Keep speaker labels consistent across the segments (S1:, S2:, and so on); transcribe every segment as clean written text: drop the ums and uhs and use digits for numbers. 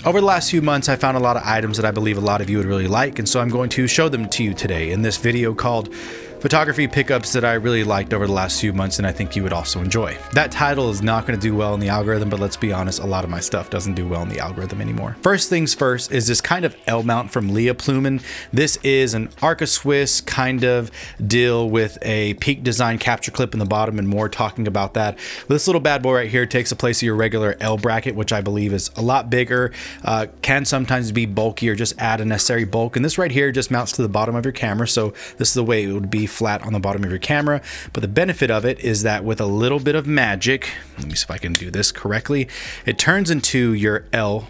S1: Over the last few months, I found a lot of items that I believe a lot of you would really like, and so I'm going to show them to you today in this video called Photography Pickups that I really liked over the last few months and I think you would also enjoy. That title is not going to do well in the algorithm, but let's be honest, a lot of my stuff doesn't do well in the algorithm anymore. First things first is this kind of L mount from Leah Plumen. This is an Arca Swiss kind of deal with a Peak Design capture clip in the bottom, and more talking about that. This little bad boy right here takes the place of your regular L bracket, which I believe is a lot bigger, can sometimes be bulky or just add unnecessary bulk. And this right here just mounts to the bottom of your camera. So this is the way it would be flat on the bottom of your camera. But the benefit of it is that with a little bit of magic, let me see if I can do this correctly, it turns into your L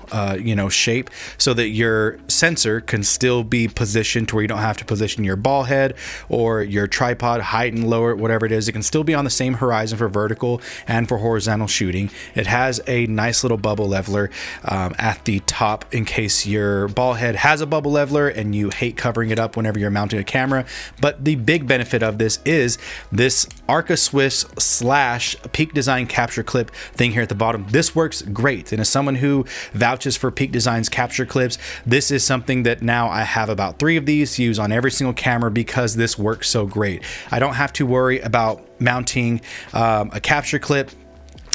S1: shape so that your sensor can still be positioned to where you don't have to position your ball head or your tripod, height and lower, whatever it is. It can still be on the same horizon for vertical and for horizontal shooting. It has a nice little bubble leveler at the top in case your ball head has a bubble leveler and you hate covering it up whenever you're mounting a camera. But the big benefit of this is this Arca Swiss / Peak Design capture clip thing here at the bottom. This works great, and as someone who vouches for Peak Design's capture clips, this is something that now I have about 3 of these to use on every single camera because this works so great. I don't have to worry about mounting a capture clip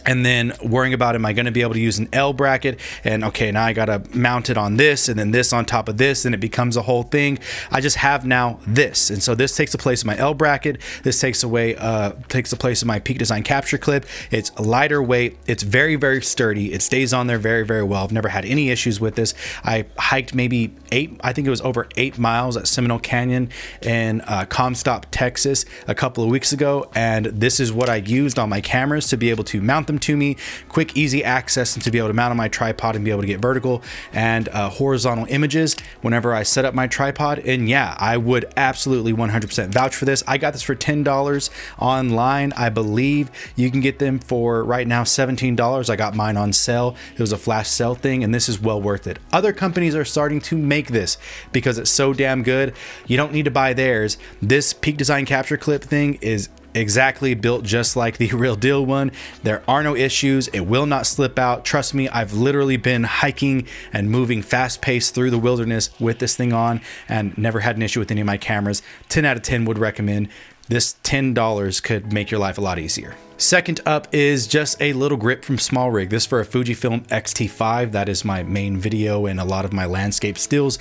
S1: and then worrying about, am I going to be able to use an L bracket? And okay, now I got to mount it on this and then this on top of this, and it becomes a whole thing. I just have now this. And so this takes the place of my L bracket. This takes the place of my Peak Design capture clip. It's lighter weight. It's very, very sturdy. It stays on there very, very well. I've never had any issues with this. I hiked maybe I think it was over 8 miles at Seminole Canyon in Comstock, Texas a couple of weeks ago. And this is what I used on my cameras to be able to mount them to me, quick, easy access, and to be able to mount on my tripod and be able to get vertical and horizontal images whenever I set up my tripod. And yeah, I would absolutely 100% vouch for this. I got this for $10 online. I believe you can get them for right now $17. I got mine on sale. It was a flash sale thing, and this is well worth it. Other companies are starting to make this because it's so damn good. You don't need to buy theirs. This Peak Design capture clip thing is exactly built just like the real deal one. There are no issues. It will not slip out. Trust me, I've literally been hiking and moving fast paced through the wilderness with this thing on and never had an issue with any of my cameras. 10 out of 10 would recommend. This $10 could make your life a lot easier. Second up is just a little grip from Small Rig. This for a Fujifilm X-T5. That is my main video and a lot of my landscape stills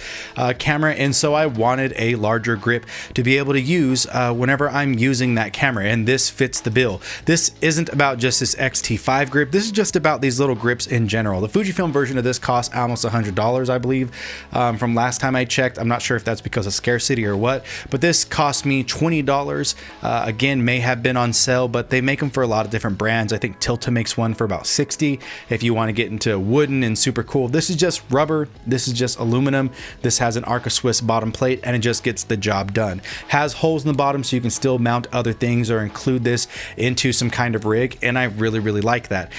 S1: camera. And so I wanted a larger grip to be able to use whenever I'm using that camera. And this fits the bill. This isn't about just this X-T5 grip. This is just about these little grips in general. The Fujifilm version of this costs almost $100, I believe, from last time I checked. I'm not sure if that's because of scarcity or what, but this cost me $20. Again, may have been on sale, but they make them for a lot of different brands. I think Tilta makes one for about $60 if you want to get into wooden and super cool. This is just rubber. This is just aluminum. This has an Arca Swiss bottom plate and it just gets the job done. Has holes in the bottom so you can still mount other things or include this into some kind of rig, and I really, really like that.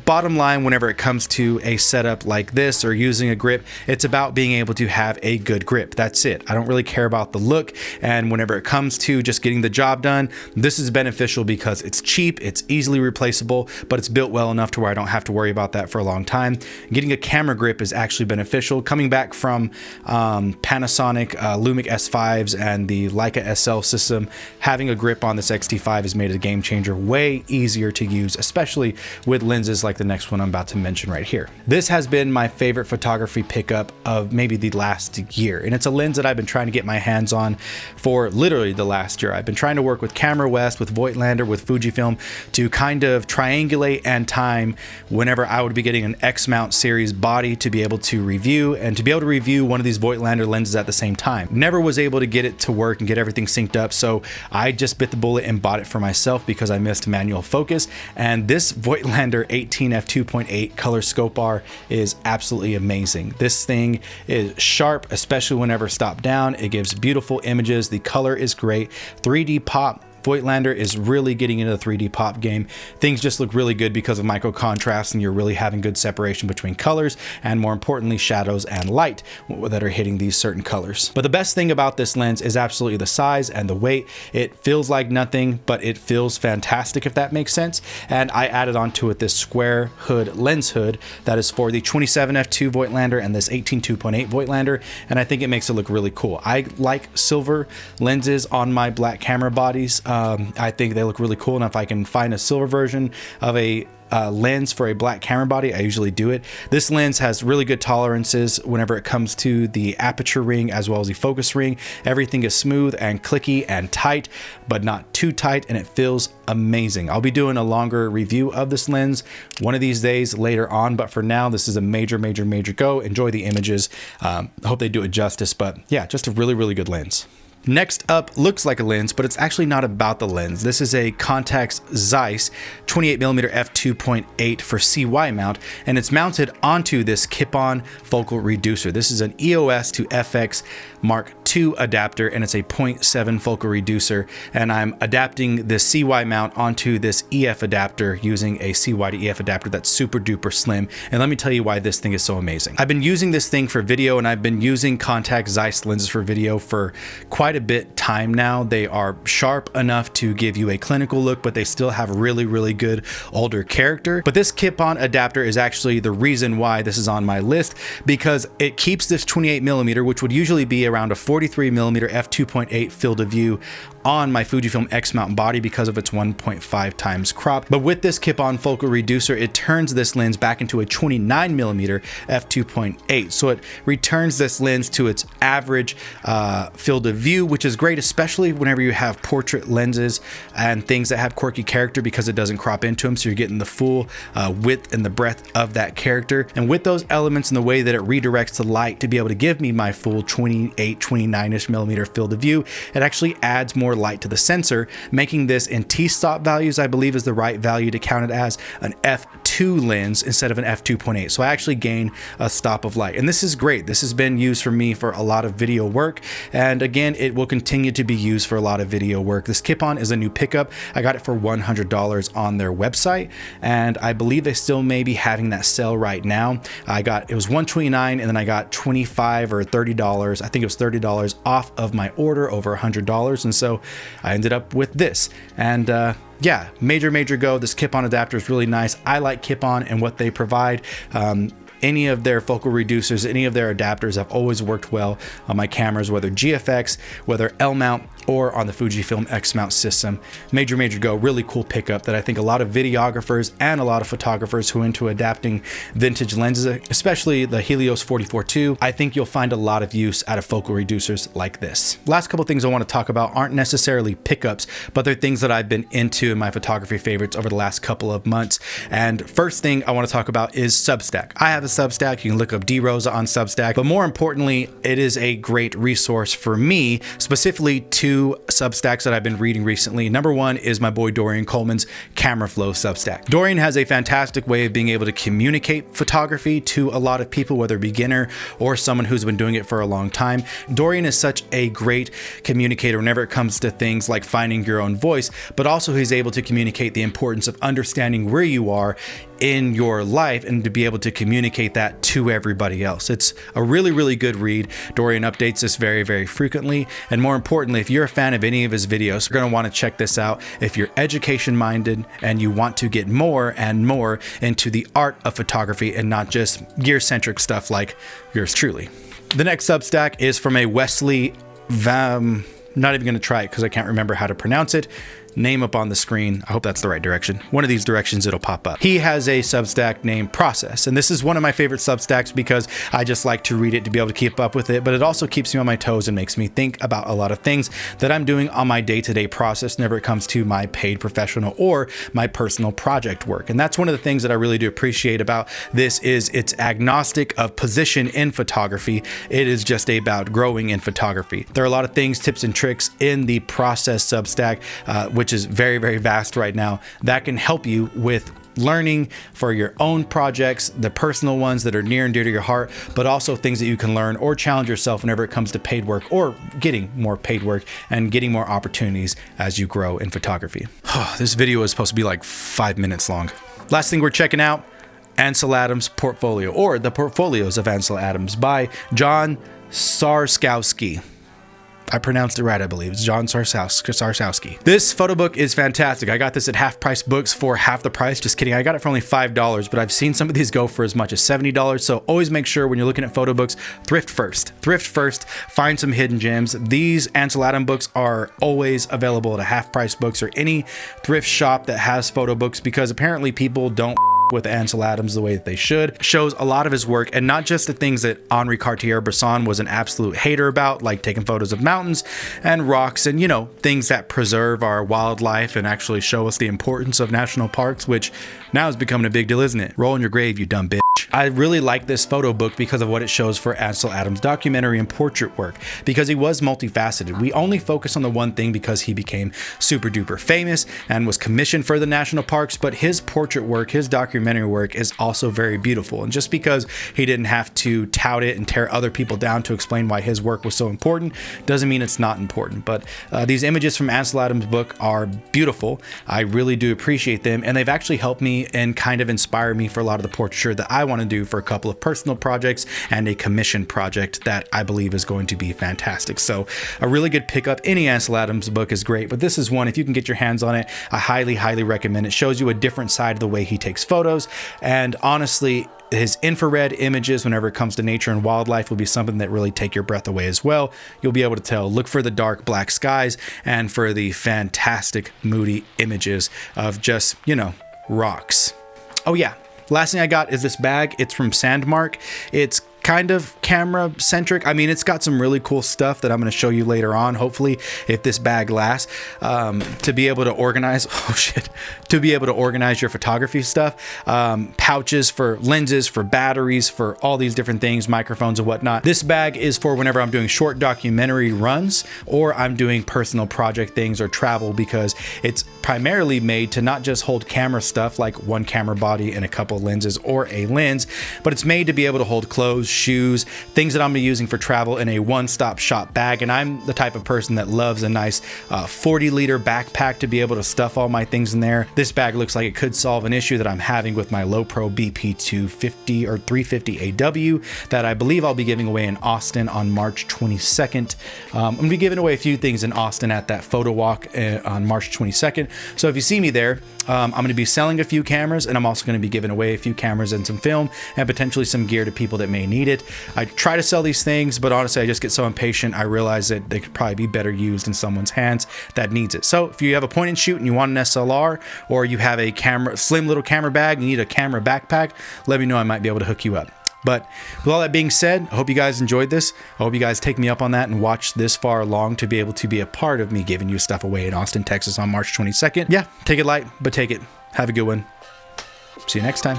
S1: Bottom line, whenever it comes to a setup like this or using a grip, it's about being able to have a good grip. That's it. I don't really care about the look, and whenever it comes to just getting the job done, this is beneficial because it's cheap, it's easily replaceable, but it's built well enough to where I don't have to worry about that for a long time. Getting a camera grip is actually beneficial. Coming back from Panasonic Lumix S5s and the Leica SL system, having a grip on this X-T5 has made it a game changer, way easier to use, especially with lenses like the next one I'm about to mention right here. This has been my favorite photography pickup of maybe the last year, and it's a lens that I've been trying to get my hands on for literally the last year. I've been trying to work with Camera West, with Voigtlander, with Fujifilm to kind of triangulate and time whenever I would be getting an X-mount series body to be able to review and to be able to review one of these Voigtlander lenses at the same time. Never was able to get it to work and get everything synced up, so I just bit the bullet and bought it for myself because I missed manual focus. And this Voigtlander 18 f2.8 color scope R is absolutely amazing. This thing is sharp, especially whenever stopped down. It gives beautiful images. The color is great. 3D pop Voigtlander is really getting into the 3D pop game. Things just look really good because of micro contrast, and you're really having good separation between colors and, more importantly, shadows and light that are hitting these certain colors. But the best thing about this lens is absolutely the size and the weight. It feels like nothing, but it feels fantastic, if that makes sense. And I added onto it this square hood lens hood that is for the 27 f2 Voigtlander and this 18 2.8 Voigtlander, and I think it makes it look really cool. I like silver lenses on my black camera bodies. I think they look really cool, and if I can find a silver version of a lens for a black camera body, I usually do it. This lens has really good tolerances whenever it comes to the aperture ring as well as the focus ring. Everything is smooth and clicky and tight, but not too tight, and it feels amazing. I'll be doing a longer review of this lens one of these days later on, but for now, this is a major go. Enjoy the images. I hope they do it justice, but yeah, just a really good lens. Next up looks like a lens, but it's actually not about the lens. This is a Contax Zeiss 28mm f2.8 for CY mount, and it's mounted onto this Kip-On focal reducer. This is an EOS to FX Mark II adapter, and it's a 0.7 focal reducer, and I'm adapting this CY mount onto this EF adapter using a CY to EF adapter that's super duper slim. And let me tell you why this thing is so amazing. I've been using this thing for video, and I've been using Contax Zeiss lenses for video for quite a bit time now. They are sharp enough to give you a clinical look, but they still have really good older character. But this Kip-On adapter is actually the reason why this is on my list, because it keeps this 28mm, which would usually be around a 43mm f2.8 field of view on my Fujifilm X mount body because of its 1.5 times crop. But with this Kip-On focal reducer, it turns this lens back into a 29mm f2.8. So it returns this lens to its average field of view, which is great, especially whenever you have portrait lenses and things that have quirky character, because it doesn't crop into them. So you're getting the full width and the breadth of that character. And with those elements and the way that it redirects the light to be able to give me my full 28, 29-ish millimeter field of view, it actually adds more light to the sensor, making this in t-stop values, I believe is the right value to count it as, an f2 lens instead of an f2.8. So I actually gain a stop of light, and this is great. This has been used for me for a lot of video work, and again, it will continue to be used for a lot of video work. This Kip-On is a new pickup. I got it for $100 on their website, and I believe they still may be having that sale right now. It was $129, and then I got $25 or $30. I think it was $30 off of my order, over $100, and so I ended up with this. And yeah, major go. This Kip-On adapter is really nice. I like Kip-On and what they provide. Any of their focal reducers, any of their adapters have always worked well on my cameras, whether GFX, whether L mount, or on the Fujifilm X mount system. Major go. Really cool pickup that I think a lot of videographers and a lot of photographers who are into adapting vintage lenses, especially the Helios 44-2, I think you'll find a lot of use out of focal reducers like this. Last couple things I want to talk about aren't necessarily pickups, but they're things that I've been into in my photography favorites over the last couple of months. And first thing I want to talk about is Substack. I have a Substack. You can look up D Rosa on Substack, but more importantly, it is a great resource for me, specifically two Substacks that I've been reading recently. Number one is my boy Dorian Coleman's Camera Flow Substack. Dorian has a fantastic way of being able to communicate photography to a lot of people, whether beginner or someone who's been doing it for a long time. Dorian is such a great communicator whenever it comes to things like finding your own voice, but also he's able to communicate the importance of understanding where you are in your life and to be able to communicate that to everybody else. It's a really good read. Dorian updates this very frequently, and more importantly, if you're a fan of any of his videos, you're going to want to check this out. If you're education minded and you want to get more and more into the art of photography and not just gear centric stuff like yours truly. The next Substack is from a Wesley Vam. Not even going to try it because I can't remember how to pronounce it. Name up on the screen. I hope that's the right direction. One of these directions it'll pop up. He has a Substack named Process, and this is one of my favorite Substacks because I just like to read it to be able to keep up with it, but it also keeps me on my toes and makes me think about a lot of things that I'm doing on my day-to-day process whenever it comes to my paid professional or my personal project work. And that's one of the things that I really do appreciate about this is it's agnostic of position in photography. It is just about growing in photography. There are a lot of things, tips and tricks in the Process Substack, which is very vast right now, that can help you with learning for your own projects, the personal ones that are near and dear to your heart, but also things that you can learn or challenge yourself whenever it comes to paid work or getting more paid work and getting more opportunities as you grow in photography. This video is supposed to be like 5 minutes long. Last thing we're checking out, Ansel Adams' portfolio, or The Portfolios of Ansel Adams by John Sarskowski. I pronounced it right, I believe. It's John Sarskowski. This photo book is fantastic. I got this at Half Price Books for half the price. Just kidding. I got it for only $5, but I've seen some of these go for as much as $70. So always make sure when you're looking at photo books, thrift first. Thrift first. Find some hidden gems. These Ansel Adams books are always available at a Half Price Books or any thrift shop that has photo books, because apparently people don't with Ansel Adams the way that they should. Shows a lot of his work, and not just the things that Henri Cartier-Bresson was an absolute hater about, like taking photos of mountains and rocks and, you know, things that preserve our wildlife and actually show us the importance of national parks, which now is becoming a big deal, isn't it? Roll in your grave, you dumb bitch. I really like this photo book because of what it shows for Ansel Adams' documentary and portrait work, because he was multifaceted. We only focus on the one thing because he became super duper famous and was commissioned for the national parks, but his portrait work, his documentary work is also very beautiful. And just because he didn't have to tout it and tear other people down to explain why his work was so important doesn't mean it's not important. But these images from Ansel Adams' book are beautiful. I really do appreciate them, and they've actually helped me and kind of inspired me for a lot of the portraiture that I want to do for a couple of personal projects and a commission project that I believe is going to be fantastic. So a really good pickup. Any Ansel Adams book is great, but this is one, if you can get your hands on it, I highly recommend it. Shows you a different side of the way he takes photos, and honestly, his infrared images whenever it comes to nature and wildlife will be something that really take your breath away as well. You'll be able to tell. Look for the dark black skies and for the fantastic moody images of just, you know, rocks. Oh yeah, last thing I got is this bag. It's from Sandmark. It's kind of camera centric. I mean, it's got some really cool stuff that I'm going to show you later on, hopefully, if this bag lasts, to be able to organize, to be able to organize your photography stuff, pouches for lenses, for batteries, for all these different things, microphones and whatnot. This bag is for whenever I'm doing short documentary runs or I'm doing personal project things or travel, because it's primarily made to not just hold camera stuff like one camera body and a couple lenses or a lens, but it's made to be able to hold clothes, shoes, things that I'm using for travel in a one-stop shop bag. And I'm the type of person that loves a nice 40-liter backpack to be able to stuff all my things in there. This bag looks like it could solve an issue that I'm having with my Lowepro BP250 or 350 AW that I believe I'll be giving away in Austin on March 22nd. I'm going to be giving away a few things in Austin at that photo walk on March 22nd. So if you see me there, I'm going to be selling a few cameras, and I'm also going to be giving away a few cameras and some film and potentially some gear to people that may need it. I try to sell these things, but honestly, I just get so impatient. I realize that they could probably be better used in someone's hands that needs it. So if you have a point and shoot and you want an SLR, or you have a slim little camera bag, you need a camera backpack, let me know. I might be able to hook you up. But with all that being said, I hope you guys enjoyed this. I hope you guys take me up on that and watch this far along to be able to be a part of me giving you stuff away in Austin, Texas on March 22nd. Yeah, take it light, but take it. Have a good one. See you next time.